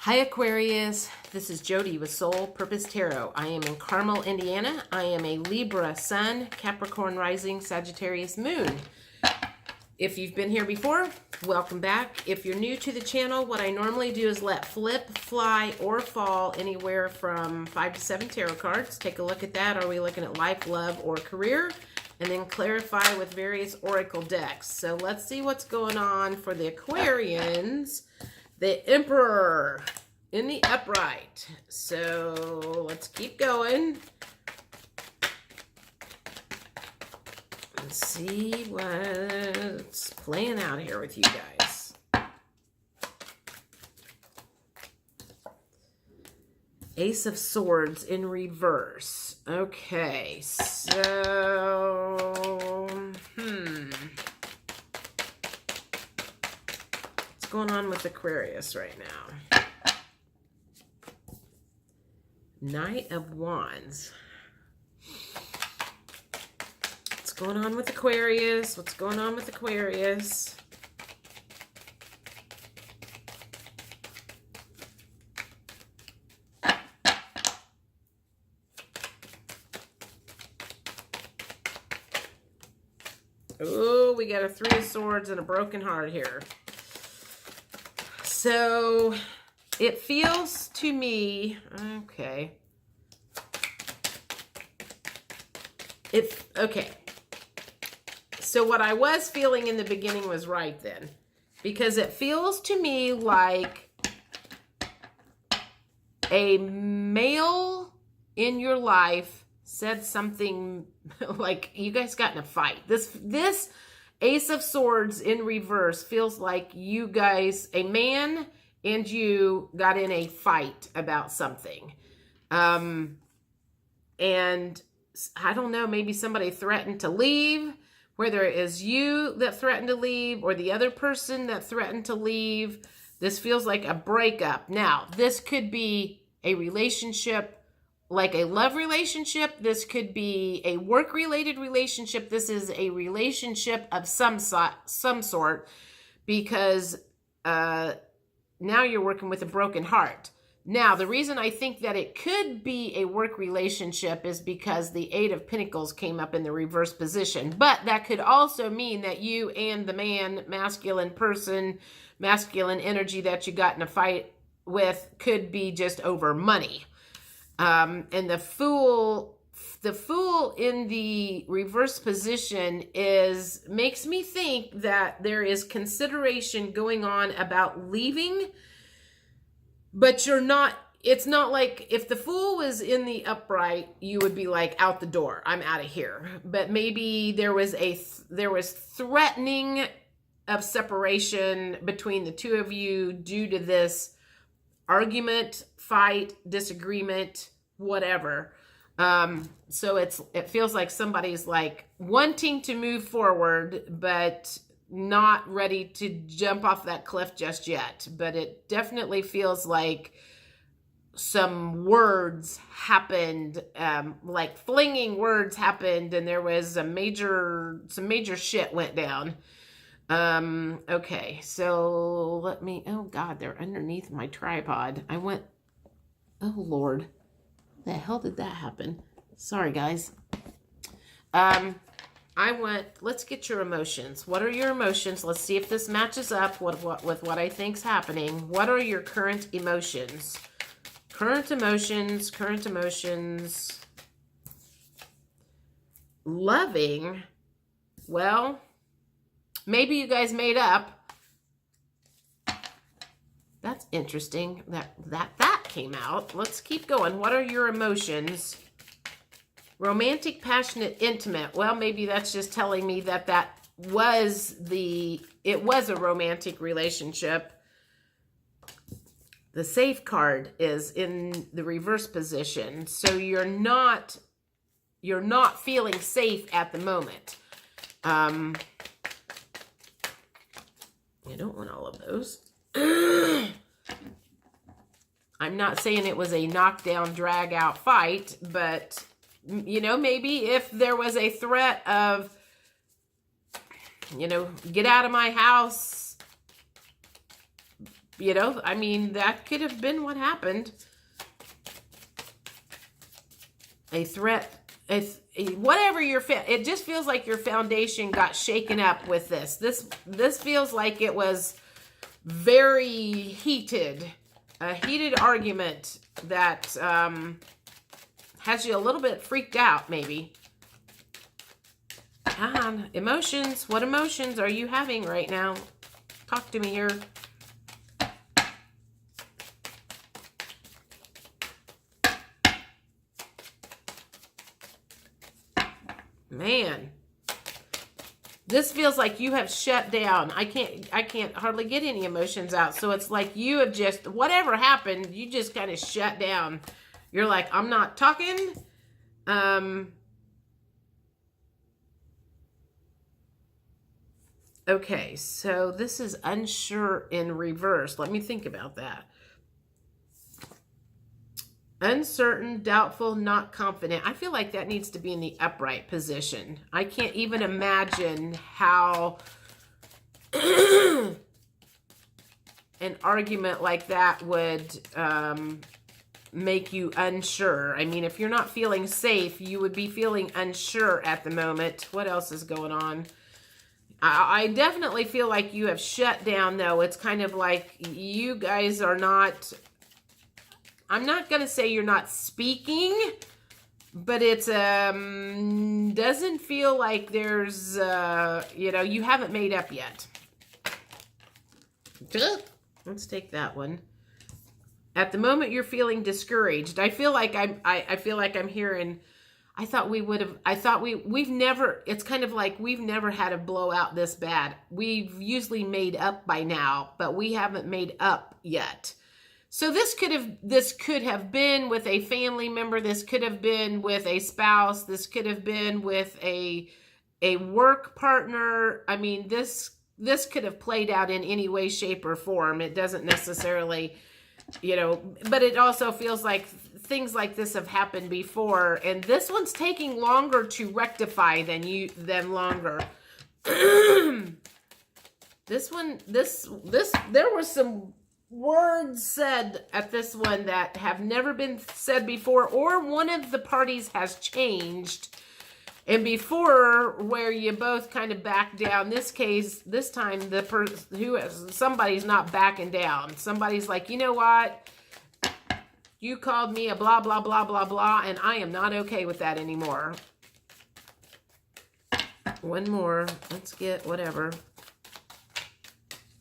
Hi Aquarius, this is Jody with Soul Purpose Tarot. I am in Carmel, Indiana. I am a Libra Sun, Capricorn Rising, Sagittarius Moon. If you've been here before, welcome back. If you're new to the channel, what I normally do is let flip, fly, or fall anywhere from 5 to 7 tarot cards. Take a look at that. Are we looking at life, love, or career? And then clarify with various oracle decks. So let's see what's going on for the Aquarians. The Emperor in the upright. So let's keep going. Let's see what's playing out here with you guys. Ace of Swords in reverse. Okay, so what's going on with Aquarius right now? Knight of Wands. What's going on with Aquarius? What's going on with Aquarius? Oh, we got a Three of Swords and a broken heart here. So it feels to me, okay. Okay. So what I was feeling in the beginning was right then. Because it feels to me like a male in your life said something like you guys got in a fight. This Ace of Swords in reverse feels like you guys, a man and you, got in a fight about something. And I don't know, maybe somebody threatened to leave, whether it is you that threatened to leave or the other person that threatened to leave. This feels like a breakup. Now, this could be a relationship, like a love relationship. This could be a work-related relationship. This is a relationship of some sort, because now you're working with a broken heart. Now, the reason I think that it could be a work relationship is because the Eight of Pentacles came up in the reverse position. But that could also mean that you and the man, masculine person, masculine energy that you got in a fight with could be just over money. And the Fool in the reverse position makes me think that there is consideration going on about leaving, but you're not. It's not like if the Fool was in the upright, you would be like, out the door, I'm out of here. But maybe there was threatening of separation between the two of you due to this argument, fight, disagreement, whatever. So it feels like somebody's like wanting to move forward, but not ready to jump off that cliff just yet. But it definitely feels like some words happened, like flinging words happened, and there was some major shit went down. Okay, so let me, oh God, they're underneath my tripod. Oh Lord, the hell did that happen? Sorry, guys. Let's get your emotions. What are your emotions? Let's see if this matches up with what I think's happening. What are your current emotions? Current emotions. Loving. Well, maybe you guys made up. That's interesting that came out. Let's keep going. What are your emotions? Romantic, passionate, intimate. Well, maybe that's just telling me that it was a romantic relationship. The Safe card is in the reverse position. So you're not feeling safe at the moment. You don't want all of those. I'm not saying it was a knockdown, drag out fight, but you know, maybe if there was a threat of, you know, get out of my house, You know, I mean, that could have been what happened. A threat, whatever it just feels like your foundation got shaken up with this. This feels like it was very heated, a heated argument that has you a little bit freaked out, maybe. Emotions. What emotions are you having right now? Talk to me here. Man, this feels like you have shut down. I can't hardly get any emotions out. So it's like you have just, whatever happened, you just kind of shut down. You're like, I'm not talking. Okay, so this is unsure in reverse. Let me think about that. Uncertain, doubtful, not confident. I feel like that needs to be in the upright position. I can't even imagine how an argument like that would make you unsure. I mean, if you're not feeling safe, you would be feeling unsure at the moment. What else is going on? I definitely feel like you have shut down, though. It's kind of like you guys are not... I'm not going to say you're not speaking, but it's doesn't feel like there's, you know, you haven't made up yet. Let's take that one. At the moment, you're feeling discouraged. I feel like I feel like I'm hearing, we've never, it's kind of like we've never had a blowout this bad. We've usually made up by now, but we haven't made up yet. So this could have been with a family member. This could have been with a spouse. This could have been with a work partner. I mean, this could have played out in any way, shape, or form. It doesn't necessarily, you know, but it also feels like things like this have happened before, and this one's taking longer to rectify than longer. This one, there were some words said at this one that have never been said before, or one of the parties has changed. And before, where you both kind of back down, this time somebody's not backing down. Somebody's like, you know what? You called me a blah, blah, blah, blah, blah, and I am not okay with that anymore. One more. Let's get whatever.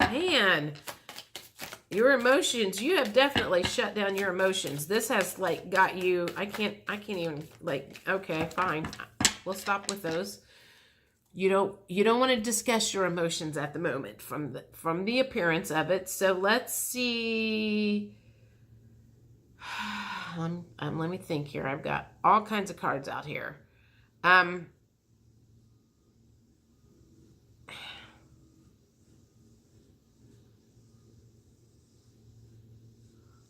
Man, your emotions, you have definitely shut down your emotions. This has like got you, I can't even like, okay, fine. We'll stop with those. You don't want to discuss your emotions at the moment from the appearance of it. So let's see. Let me think here. I've got all kinds of cards out here. I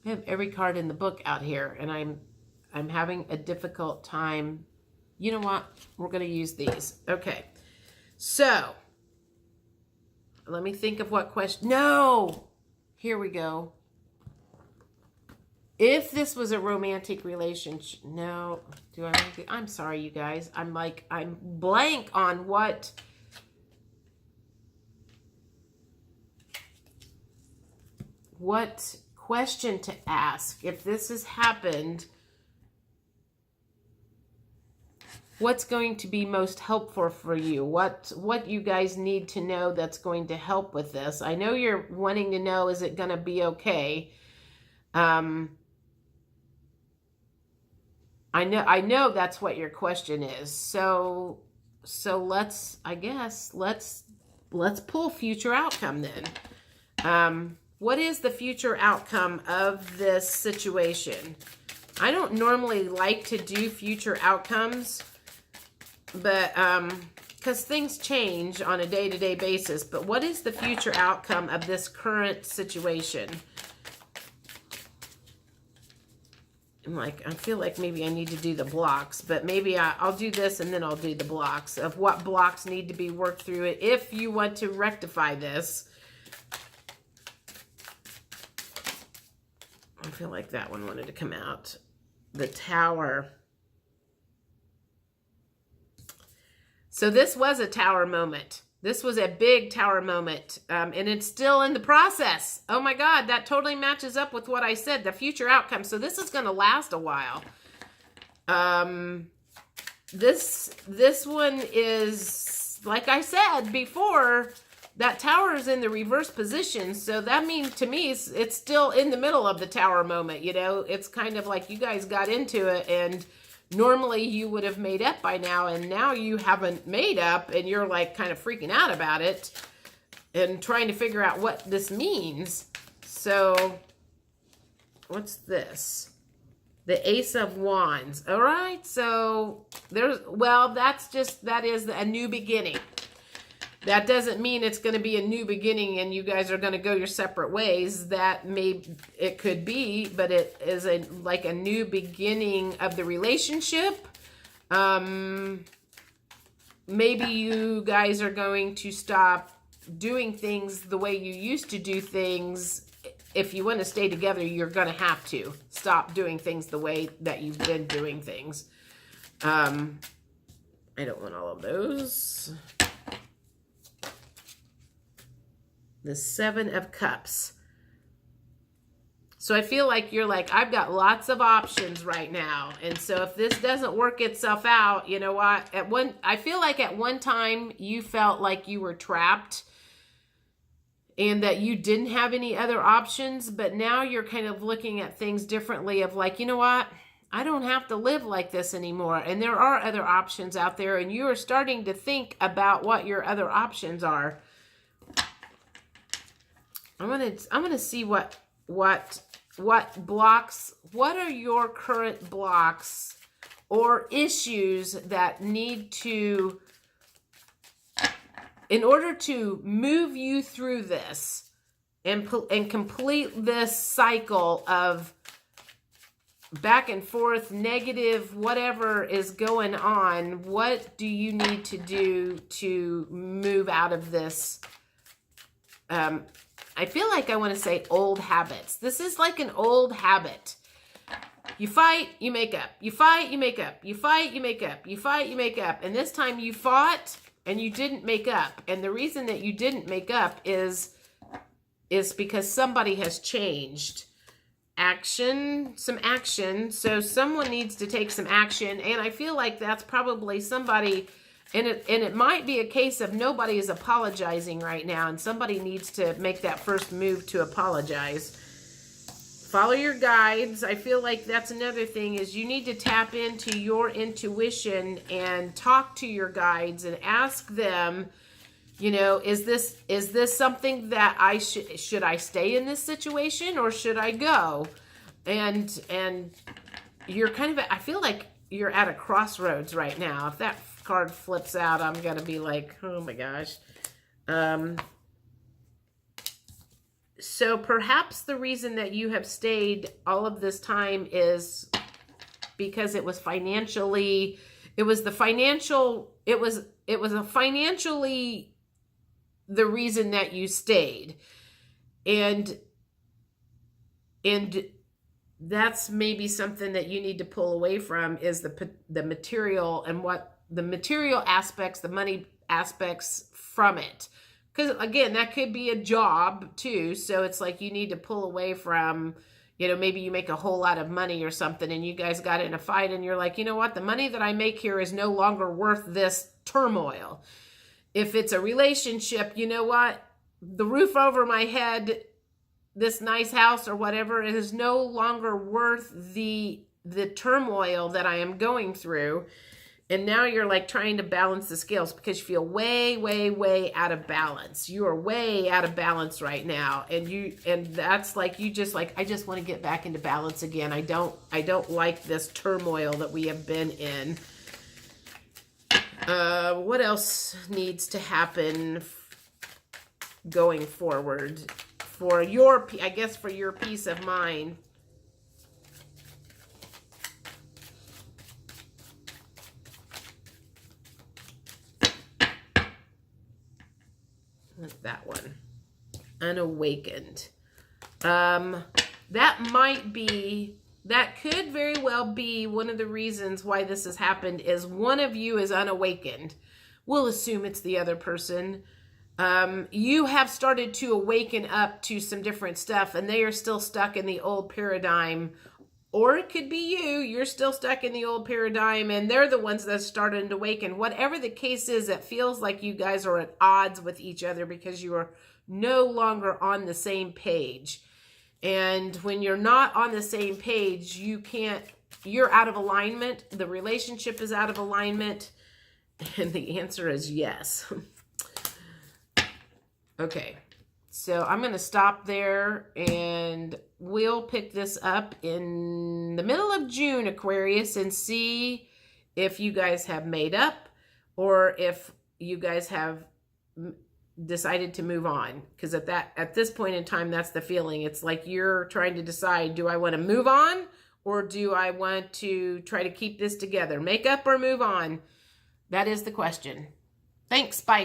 have every card in the book out here, and I'm having a difficult time. You know what? We're going to use these. Okay. So, let me think of what question. No! Here we go. If this was a romantic relationship. No. Do I want to? I'm sorry, you guys. I'm blank on what question to ask. If this has happened, what's going to be most helpful for you? What you guys need to know that's going to help with this? I know you're wanting to know, is it going to be okay? I know that's what your question is. So let's pull future outcome then. What is the future outcome of this situation? I don't normally like to do future outcomes, but because things change on a day-to-day basis. But what is the future outcome of this current situation? I feel like maybe I need to do the blocks, but maybe I'll do this and then I'll do the blocks of what blocks need to be worked through it if you want to rectify this. I feel like that one wanted to come out. The Tower. So this was a Tower moment. This was a big Tower moment, and it's still in the process. Oh my God, that totally matches up with what I said, the future outcome. So this is going to last a while. This one is, like I said before, that Tower is in the reverse position. So that means, to me, it's still in the middle of the Tower moment. You know, it's kind of like you guys got into it, and normally you would have made up by now, and now you haven't made up, and you're like kind of freaking out about it and trying to figure out what this means. So what's this? The Ace of Wands. All right. So that is a new beginning. That doesn't mean it's going to be a new beginning and you guys are going to go your separate ways. It could be, but it is like a new beginning of the relationship. Maybe you guys are going to stop doing things the way you used to do things. If you want to stay together, you're going to have to stop doing things the way that you've been doing things. I don't want all of those. The Seven of Cups. So I feel like you're like, I've got lots of options right now. And so if this doesn't work itself out, you know what? I feel like at one time you felt like you were trapped and that you didn't have any other options. But now you're kind of looking at things differently of like, you know what? I don't have to live like this anymore. And there are other options out there. And you are starting to think about what your other options are. I'm gonna see what blocks, what are your current blocks or issues that need to, in order to move you through this and complete this cycle of back and forth, negative, whatever is going on, what do you need to do to move out of this? I feel like I want to say old habits. This is like an old habit. You fight, you make up. You fight, you make up. You fight, you make up. You fight, you make up. And this time you fought and you didn't make up. And the reason that you didn't make up is because somebody has changed. Some action. So someone needs to take some action. And I feel like that's probably somebody. And it might be a case of nobody is apologizing right now, and somebody needs to make that first move to apologize. Follow your guides. I feel like that's another thing, is you need to tap into your intuition and talk to your guides and ask them, you know, is this something that I should I stay in this situation or should I go? And you're kind of, I feel like you're at a crossroads right now. If that card flips out, I'm gonna be like, oh my gosh. So perhaps the reason that you have stayed all of this time is because it was financially, it was financially the reason that you stayed. And that's maybe something that you need to pull away from, is the material and what the material aspects, the money aspects from it. Because again, that could be a job too. So it's like you need to pull away from, you know, maybe you make a whole lot of money or something and you guys got in a fight and you're like, you know what, the money that I make here is no longer worth this turmoil. If it's a relationship, you know what, the roof over my head, this nice house or whatever, it is no longer worth the turmoil that I am going through. And now you're like trying to balance the scales because you feel way, way, way out of balance. You are way out of balance right now. And that's like, you just like, I just want to get back into balance again. I don't like this turmoil that we have been in. What else needs to happen going forward for your, I guess, for your peace of mind? That one, unawakened. that could very well be one of the reasons why this has happened, is one of you is unawakened. We'll assume it's the other person. You have started to awaken up to some different stuff, and they are still stuck in the old paradigm. Or it could be you're still stuck in the old paradigm, and they're the ones that started to awaken. Whatever the case is, it feels like you guys are at odds with each other because you are no longer on the same page. And when you're not on the same page, you're out of alignment. The relationship is out of alignment. And the answer is yes. Okay, so I'm going to stop there, and we'll pick this up in the middle of June, Aquarius, and see if you guys have made up or if you guys have decided to move on. Because at this point in time, that's the feeling. It's like you're trying to decide, do I want to move on or do I want to try to keep this together? Make up or move on? That is the question. Thanks. Bye.